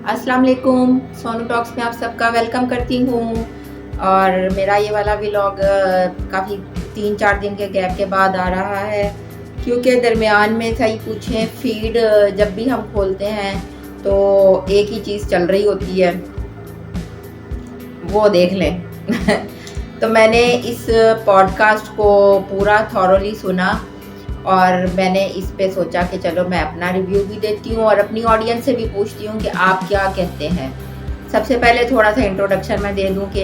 अस्सलाम वालेकुम, सोनू टॉक्स में आप सबका वेलकम करती हूँ। और मेरा ये वाला व्लॉग काफ़ी 3-4 दिन के गैप के बाद आ रहा है, क्योंकि दरमियान में सही पूछें फीड जब भी हम खोलते हैं तो एक ही चीज़ चल रही होती है, वो देख लें। तो मैंने इस पॉडकास्ट को पूरा थॉरोली सुना और मैंने इस पे सोचा कि चलो मैं अपना रिव्यू भी देती हूँ और अपनी ऑडियंस से भी पूछती हूँ कि आप क्या कहते हैं। सबसे पहले थोड़ा सा इंट्रोडक्शन मैं दे दूँ कि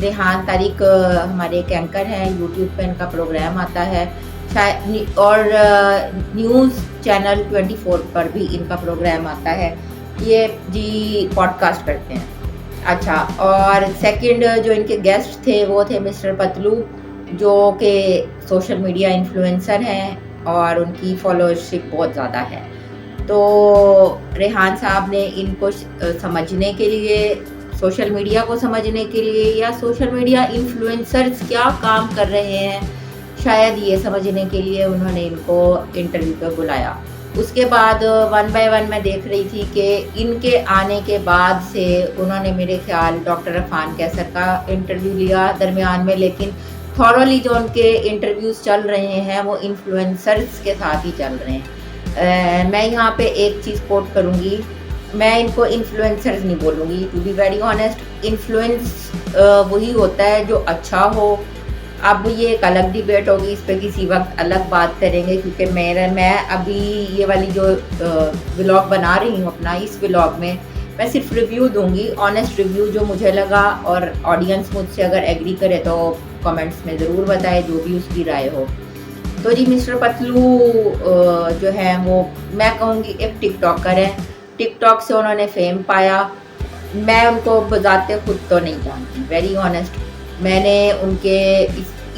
रेहान तारिक हमारे एक एंकर हैं, यूट्यूब पे इनका प्रोग्राम आता है शायद, और न्यूज़ चैनल 24 पर भी इनका प्रोग्राम आता है। ये जी पॉडकास्ट करते हैं। अच्छा, और सेकंड जो इनके गेस्ट थे वो थे मिस्टर पतलू, जो कि सोशल मीडिया इन्फ्लुएंसर हैं और उनकी फॉलोअरशिप बहुत ज़्यादा है। तो रेहान साहब ने इनको समझने के लिए, सोशल मीडिया को समझने के लिए या सोशल मीडिया इन्फ्लुएंसर्स क्या काम कर रहे हैं, शायद ये समझने के लिए उन्होंने इनको इंटरव्यू पर बुलाया। उसके बाद वन बाय वन मैं देख रही थी कि इनके आने के बाद से उन्होंने मेरे ख्याल डॉक्टर अफान कैसर का इंटरव्यू लिया दरमियान में, लेकिन थॉरोली जो उनके इंटरव्यूज़ चल रहे हैं वो इन्फ्लुएंसर्स के साथ ही चल रहे हैं। मैं यहाँ पे एक चीज़ कोट करूँगी, मैं इनको इन्फ्लुएंसर्स नहीं बोलूँगी, to be very honest. Influence वही होता है जो अच्छा हो। अब ये एक अलग डिबेट होगी, इस पे किसी वक्त अलग बात करेंगे, क्योंकि मैं अभी ये वाली जो व्लॉग बना रही हूँ अपना, इस व्लॉग में मैं सिर्फ रिव्यू दूंगी, ऑनेस्ट रिव्यू जो मुझे लगा, और ऑडियंस मुझसे अगर एग्री करे तो कमेंट्स में ज़रूर बताए जो भी उसकी राय हो। तो जी मिस्टर पतलू जो है वो मैं कहूँगी एक टिकटॉकर है। टिकटॉक से उन्होंने फेम पाया। मैं उनको बजाते खुद तो नहीं जानती, वेरी ऑनेस्ट। मैंने उनके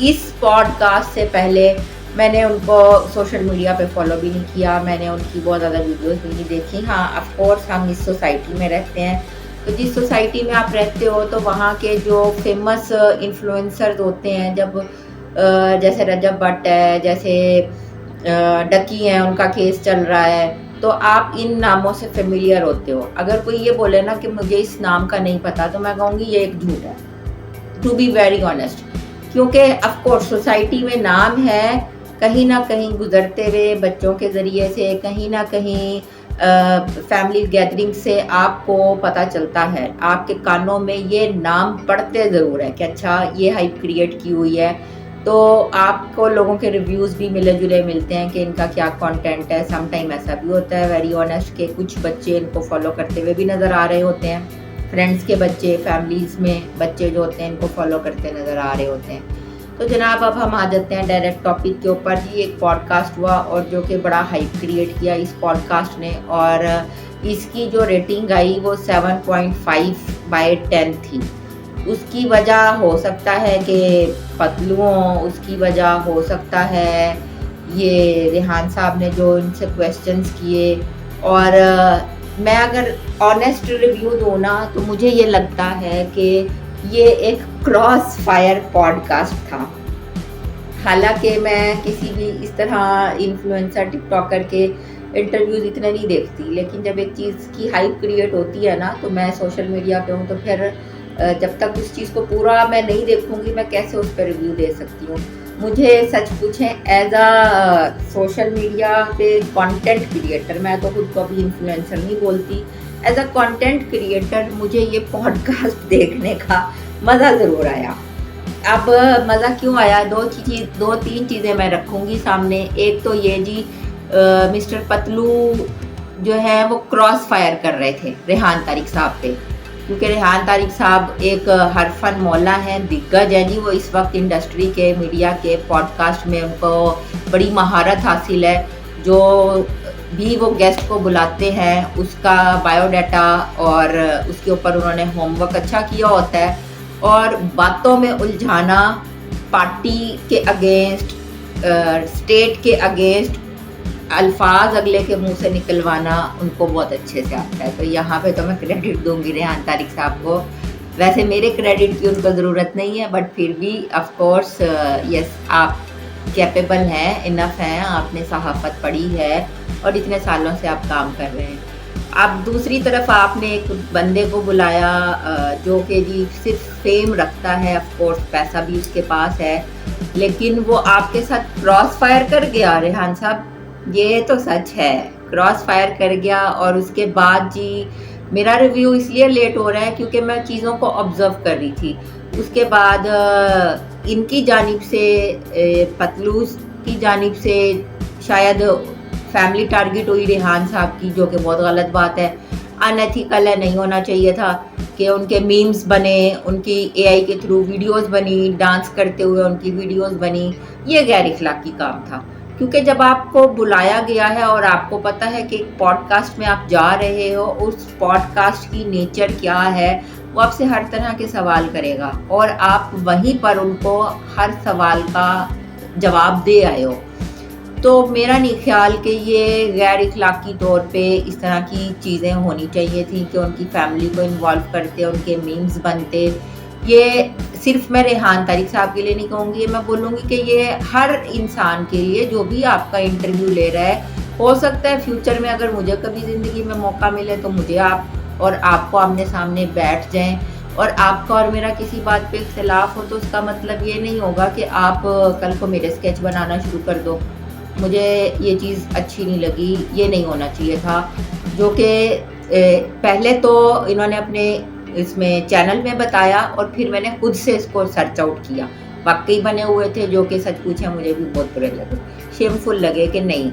इस पॉडकास्ट से पहले मैंने उनको सोशल मीडिया पे फॉलो भी नहीं किया, मैंने उनकी बहुत ज़्यादा वीडियोस भी नहीं देखी। हाँ, ऑफ कोर्स हम इस सोसाइटी में रहते हैं, तो जिस सोसाइटी में आप रहते हो तो वहाँ के जो फेमस इन्फ्लुएंसर्स होते हैं, जब जैसे रजब भट्ट है, जैसे डकी हैं, उनका केस चल रहा है, तो आप इन नामों से फेमिलियर होते हो। अगर कोई ये बोले ना कि मुझे इस नाम का नहीं पता, तो मैं कहूँगी ये एक झूठ है, टू बी वेरी ऑनेस्ट। क्योंकि ऑफ कोर्स सोसाइटी में नाम है, कहीं ना कहीं गुजरते हुए बच्चों के ज़रिए से, कहीं ना कहीं फैमिली गैदरिंग से आपको पता चलता है, आपके कानों में ये नाम पढ़ते ज़रूर है कि अच्छा ये हाइप क्रिएट की हुई है। तो आपको लोगों के रिव्यूज़ भी मिले जुले मिलते हैं कि इनका क्या कंटेंट है। सम टाइम ऐसा भी होता है वेरी ऑनेस्ट कि कुछ बच्चे इनको फॉलो करते हुए भी नज़र आ रहे होते हैं, फ्रेंड्स के बच्चे, फैमिलीज़ में बच्चे जो होते हैं इनको फॉलो करते नज़र आ रहे होते हैं। तो जनाब अब हम आ जाते हैं डायरेक्ट टॉपिक के ऊपर। जी एक पॉडकास्ट हुआ और जो कि बड़ा हाइप क्रिएट किया इस पॉडकास्ट ने, और इसकी जो रेटिंग आई वो 7.5/10 थी। उसकी वजह हो सकता है कि पतलुओं, उसकी वजह हो सकता है ये रेहान साहब ने जो इनसे क्वेश्चंस किए, और मैं अगर ऑनेस्ट रिव्यू दूँ ना तो मुझे ये लगता है कि ये एक क्रॉस फायर पॉडकास्ट था। हालांकि मैं किसी भी इस तरह इन्फ्लुएंसर टिकटॉकर के इंटरव्यूज़ इतने नहीं देखती, लेकिन जब एक चीज़ की हाइप क्रिएट होती है ना, तो मैं सोशल मीडिया पे हूँ, तो फिर जब तक उस चीज़ को पूरा मैं नहीं देखूँगी मैं कैसे उस पर रिव्यू दे सकती हूँ। मुझे सच पूछें एज अ सोशल मीडिया पे कंटेंट क्रिएटर, मैं तो खुद को अभी इन्फ्लुएंसर नहीं बोलती, एज अ कंटेंट क्रिएटर मुझे ये पॉडकास्ट देखने का मज़ा ज़रूर आया। अब मज़ा क्यों आया, दो तीन चीज़ें मैं रखूँगी सामने। एक तो ये जी मिस्टर पतलू जो है वो क्रॉस फायर कर रहे थे रेहान तारिक साहब पे, क्योंकि रेहान तारिक साहब एक हरफन मौला हैं, दिग्गज हैं जी। वो इस वक्त इंडस्ट्री के, मीडिया के, पॉडकास्ट में उनको बड़ी महारत हासिल है। जो भी वो गेस्ट को बुलाते हैं उसका बायोडाटा और उसके ऊपर उन्होंने होमवर्क अच्छा किया होता है, और बातों में उलझाना, पार्टी के अगेंस्ट, स्टेट के अगेंस्ट अल्फाज अगले के मुंह से निकलवाना उनको बहुत अच्छे से आता है। तो यहाँ पे तो मैं क्रेडिट दूंगी रेहान तारिक साहब को। वैसे मेरे क्रेडिट की उनको ज़रूरत नहीं है, बट फिर भी ऑफ कोर्स यस, आप कैपेबल हैं, इनफ हैं, आपने सहाफ़त पढ़ी है और इतने सालों से आप काम कर रहे हैं। अब दूसरी तरफ आपने एक बंदे को बुलाया जो कि जी सिर्फ फेम रखता है, ऑफ कोर्स पैसा भी उसके पास है, लेकिन वो आपके साथ क्रॉस फायर कर गया रेहान साहब, ये तो सच है, क्रॉस फायर कर गया। और उसके बाद जी मेरा रिव्यू इसलिए लेट हो रहा है क्योंकि मैं चीज़ों को ऑब्जर्व कर रही थी। उसके बाद इनकी जानिब से पतलूस की जानिब से शायद फैमिली टारगेट हुई रेहान साहब की, जो कि बहुत गलत बात है, अनएथिकल है, नहीं होना चाहिए था कि उनके मीम्स बने, उनकी एआई के थ्रू वीडियोस बनी, डांस करते हुए उनकी वीडियोस बनी, ये गैर इखलाकी काम था। क्योंकि जब आपको बुलाया गया है और आपको पता है कि एक पॉडकास्ट में आप जा रहे हो, उस पॉडकास्ट की नेचर क्या है, वो आपसे हर तरह के सवाल करेगा और आप वहीं पर उनको हर सवाल का जवाब दे आए हो। तो मेरा नहीं ख्याल कि ये गैर इखलाकी तौर पे इस तरह की चीज़ें होनी चाहिए थी कि उनकी फैमिली को इन्वॉल्व करते, उनके मीम्स बनते। ये सिर्फ मैं रेहान तारिक साहब के लिए नहीं कहूँगी, मैं बोलूँगी कि ये हर इंसान के लिए जो भी आपका इंटरव्यू ले रहा है, हो सकता है फ्यूचर में अगर मुझे कभी ज़िंदगी में मौका मिले तो मुझे आप और आपको आमने सामने बैठ जाएं और आपका और मेरा किसी बात पे इख्तिलाफ हो तो उसका मतलब ये नहीं होगा कि आप कल को मेरे स्केच बनाना शुरू कर दो। मुझे ये चीज़ अच्छी नहीं लगी, ये नहीं होना चाहिए था। जो कि पहले तो इन्होंने अपने इसमें चैनल में बताया और फिर मैंने खुद से इसको सर्च आउट किया, वाकई बने हुए थे, जो कि सच पूछे मुझे भी बहुत बुरे लगे, शेमफुल लगे कि नहीं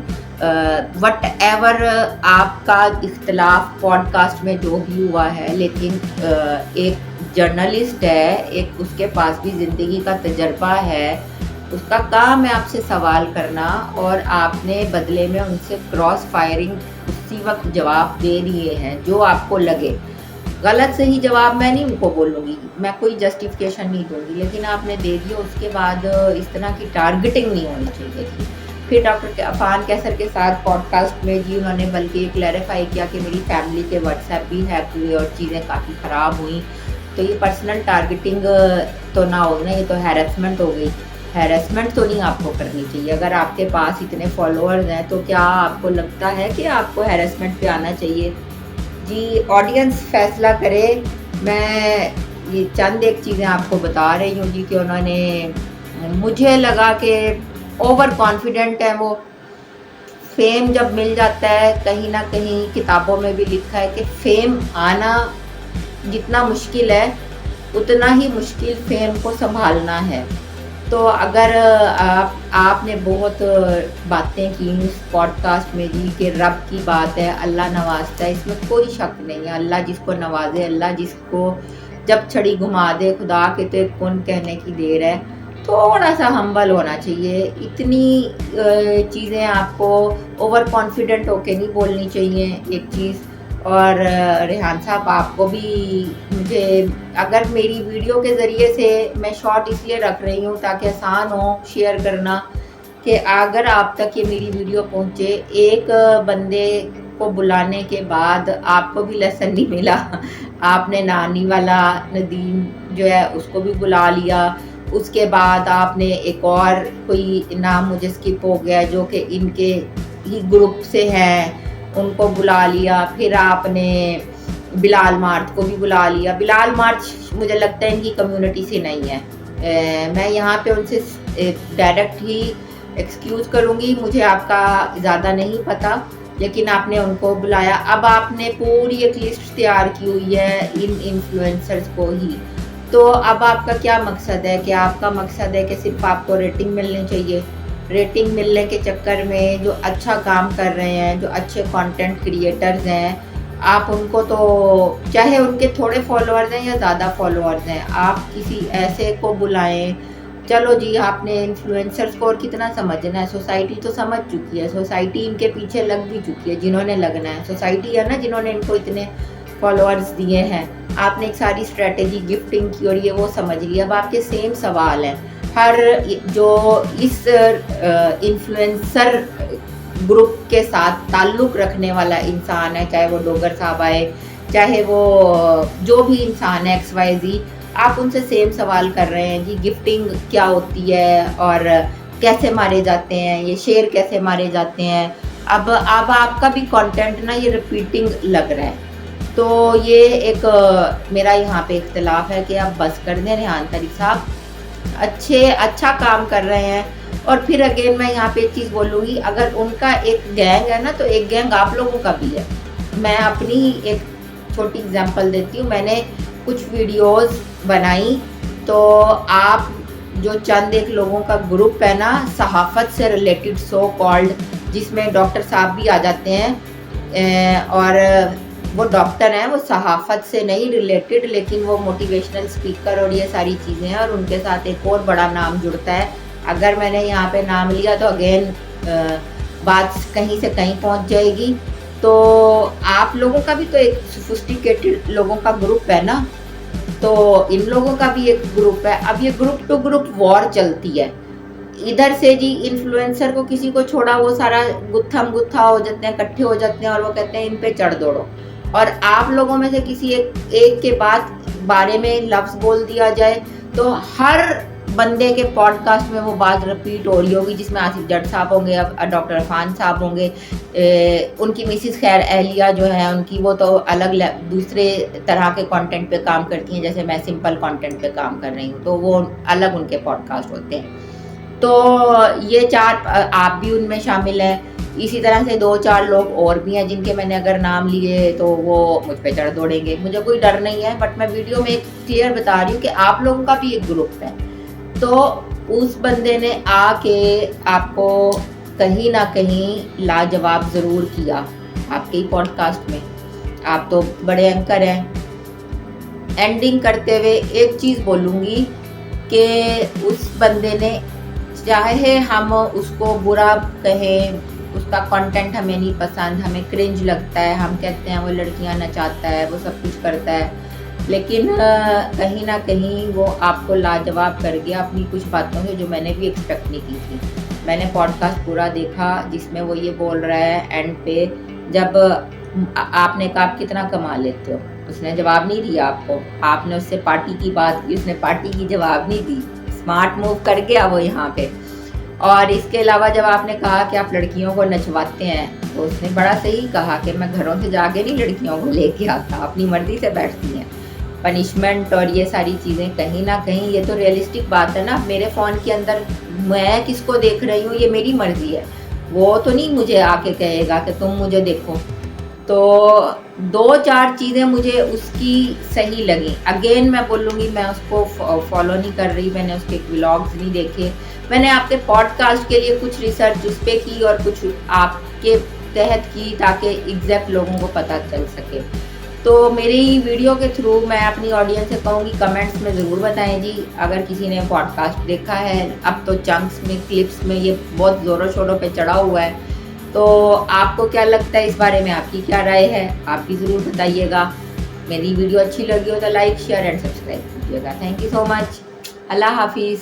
वट एवर आपका इख्तलाफ पॉडकास्ट में जो भी हुआ है, लेकिन एक जर्नलिस्ट है, एक उसके पास भी ज़िंदगी का तजर्बा है, उसका काम है आपसे सवाल करना और आपने बदले में उनसे क्रॉस फायरिंग उसी वक्त जवाब दे दिए हैं जो आपको लगे। गलत सही जवाब मैं नहीं उनको बोलूँगी, मैं कोई जस्टिफिकेशन नहीं दूँगी, लेकिन आपने दे दिया, उसके बाद इस तरह की टारगेटिंग नहीं होनी चाहिए थी। फिर डॉक्टर अफान कैसर के साथ पॉडकास्ट में जी उन्होंने बल्कि क्लैरिफाई किया कि मेरी फैमिली के व्हाट्सएप भी हैक हुए और चीज़ें काफ़ी ख़राब हुई, तो ये पर्सनल टारगेटिंग तो ना हो ना, ये तो हैरेसमेंट हो गई। हैरेसमेंट तो नहीं आपको करनी चाहिए। अगर आपके पास इतने फॉलोअर्स हैं तो क्या आपको लगता है कि आपको हैरेसमेंट पे आना चाहिए? जी ऑडियंस फैसला करे। मैं ये चंद एक चीज़ें आपको बता रही हूँ जी कि उन्होंने, मुझे लगा कि ओवर कॉन्फिडेंट है वो। फेम जब मिल जाता है, कहीं ना कहीं किताबों में भी लिखा है कि फेम आना जितना मुश्किल है उतना ही मुश्किल फेम को संभालना है। तो अगर आपने बहुत बातें की इस पॉडकास्ट में जी कि रब की बात है, अल्लाह नवाजता है, इसमें कोई शक नहीं है। अल्लाह जिसको नवाजे, अल्लाह जिसको जब छड़ी घुमा दे, खुदा के तो कौन कहने की देर है। थोड़ा सा हम्बल होना चाहिए, इतनी चीज़ें आपको ओवर कॉन्फिडेंट होके नहीं बोलनी चाहिए एक चीज़। और रेहान साहब आपको भी, मुझे अगर मेरी वीडियो के ज़रिए से, मैं शॉर्ट इसलिए रख रही हूँ ताकि आसान हो शेयर करना, कि अगर आप तक ये मेरी वीडियो पहुँचे, एक बंदे को बुलाने के बाद आपको भी लेसन नहीं मिला। आपने नानी वाला नदीम जो है उसको भी बुला लिया, उसके बाद आपने एक और कोई नाम मुझे स्किप हो गया जो कि इनके ही ग्रुप से हैं, उनको बुला लिया। फिर आपने बिलाल मार्च को भी बुला लिया। बिलाल मार्च मुझे लगता है इनकी कम्युनिटी से नहीं है। मैं यहाँ पे उनसे डायरेक्ट ही एक्सक्यूज़ करूँगी, मुझे आपका ज़्यादा नहीं पता, लेकिन आपने उनको बुलाया। अब आपने पूरी एक लिस्ट तैयार की हुई है इन इन्फ्लुएंसर्स को ही। तो अब आपका क्या मकसद है? कि आपका मकसद है कि सिर्फ आपको रेटिंग मिलनी चाहिए? रेटिंग मिलने के चक्कर में जो अच्छा काम कर रहे हैं, जो अच्छे कंटेंट क्रिएटर्स हैं, आप उनको, तो चाहे उनके थोड़े फॉलोअर्स हैं या ज़्यादा फॉलोअर्स हैं, आप किसी ऐसे को बुलाएं। चलो जी, आपने इन्फ्लुएंसर्स को और कितना समझना है, सोसाइटी तो समझ चुकी है, सोसाइटी इनके पीछे लग भी चुकी है, जिन्होंने लगना है सोसाइटी है ना, जिन्होंने इनको इतने फॉलोअर्स दिए हैं। आपने एक सारी स्ट्रेटेजी गिफ्टिंग की और ये वो समझ लिया। अब आपके सेम सवाल हैं, हर जो इस इन्फ्लुएंसर ग्रुप के साथ ताल्लुक़ रखने वाला इंसान है, चाहे वो डोगर साहब आए, चाहे वो जो भी इंसान है XYZ, आप उनसे सेम सवाल कर रहे हैं जी, गिफ्टिंग क्या होती है और कैसे मारे जाते हैं, ये शेर कैसे मारे जाते हैं, अब आपका भी कंटेंट ना ये रिपीटिंग लग रहा है, तो ये एक मेरा यहाँ पे इख्तिलाफ है कि आप बस कर दें। रेहान तरीक साहब अच्छा काम कर रहे हैं। और फिर अगेन मैं यहाँ पे एक चीज़ बोलूँगी, अगर उनका एक गैंग है ना, तो एक गैंग आप लोगों का भी है। मैं अपनी एक छोटी एग्जांपल देती हूँ। मैंने कुछ वीडियोस बनाई, तो आप जो चंद एक लोगों का ग्रुप है ना, सहाफ़त से रिलेटेड सो कॉल्ड, जिसमें डॉक्टर साहब भी आ जाते हैं, और वो डॉक्टर हैं, वो सहाफ़त से नहीं रिलेटेड, लेकिन वो मोटिवेशनल स्पीकर और ये सारी चीज़ें हैं। और उनके साथ एक और बड़ा नाम जुड़ता है। अगर मैंने यहाँ पे नाम लिया तो अगेन बात कहीं से कहीं पहुँच जाएगी। तो आप लोगों का भी तो एक सोफिस्टिकेटेड लोगों का ग्रुप है ना, तो इन लोगों का भी एक ग्रुप है। अब ये ग्रुप टू ग्रुप वॉर चलती है। इधर से जी इन्फ्लुएंसर को किसी को छोड़ा, वो सारा गुत्थम गुत्था हो जाते हैं, इकट्ठे हो जाते हैं, और वो कहते हैं इन पे चढ़ दौड़ो। और आप लोगों में से किसी एक के बारे में लफ्ज़ बोल दिया जाए, तो हर बंदे के पॉडकास्ट में वो बात रिपीट हो रही होगी, जिसमें आसिफ जट साहब होंगे, डॉक्टर अरफान साहब होंगे, उनकी मिसिस खैर अहलिया जो है उनकी, वो तो अलग दूसरे तरह के कंटेंट पे काम करती हैं, जैसे मैं सिंपल कंटेंट पे काम कर रही हूँ, तो वो अलग उनके पॉडकास्ट होते हैं। तो ये 4 आप भी उनमें शामिल हैं। इसी तरह से 2-4 लोग और भी हैं, जिनके मैंने अगर नाम लिए तो वो मुझ पे चढ़ दौड़ेंगे। मुझे कोई डर नहीं है, बट मैं वीडियो में एक क्लियर बता रही हूँ कि आप लोगों का भी एक ग्रुप है। तो उस बंदे ने आके आपको कहीं ना कहीं लाजवाब ज़रूर किया आपके ही पॉडकास्ट में। आप तो बड़े एंकर हैं। एंडिंग करते हुए एक चीज़ बोलूँगी कि उस बंदे ने, चाहे हम उसको बुरा कहें, उसका कंटेंट हमें नहीं पसंद, हमें क्रिंज लगता है, हम कहते हैं वो लड़कियां नचाता है, वो सब कुछ करता है, लेकिन कहीं ना कहीं वो आपको लाजवाब कर गया अपनी कुछ बातों से, जो मैंने भी एक्सपेक्ट नहीं की थी। मैंने पॉडकास्ट पूरा देखा, जिसमें वो ये बोल रहा है एंड पे, जब आपने कहा आप कितना कमा लेते हो, उसने जवाब नहीं दिया आपको। आपने उससे पार्टी की बात की, उसने पार्टी की जवाब नहीं दी। स्मार्ट मूव कर गया वो यहाँ पे। और इसके अलावा जब आपने कहा कि आप लड़कियों को नचवाते हैं, तो उसने बड़ा सही कहा कि मैं घरों से जाके नहीं लड़कियों को लेके आता, अपनी मर्जी से बैठती हैं। पनिशमेंट और ये सारी चीज़ें, कहीं ना कहीं ये तो रियलिस्टिक बात है ना। मेरे फ़ोन के अंदर मैं किसको देख रही हूँ ये मेरी मर्जी है, वो तो नहीं मुझे आके कहेगा कि तुम मुझे देखो। तो 2-4 चीज़ें मुझे उसकी सही लगी। अगेन मैं बोलूँगी, मैं उसको फॉलो नहीं कर रही, मैंने उसके व्लॉग्स नहीं देखे। मैंने आपके पॉडकास्ट के लिए कुछ रिसर्च उस पर की और कुछ आपके तहत की, ताकि एग्जैक्ट लोगों को पता चल सके। तो मेरी वीडियो के थ्रू मैं अपनी ऑडियंस से कहूँगी, कमेंट्स में ज़रूर बताएं जी, अगर किसी ने पॉडकास्ट देखा है। अब तो चंक्स में, क्लिप्स में ये बहुत ज़ोरों शोरों पे चढ़ा हुआ है। तो आपको क्या लगता है इस बारे में, आपकी क्या राय है, आप भी ज़रूर बताइएगा। मेरी वीडियो अच्छी लगी हो तो लाइक, शेयर एंड सब्सक्राइब कीजिएगा। Thank you so much. अल्लाह हाफिज़।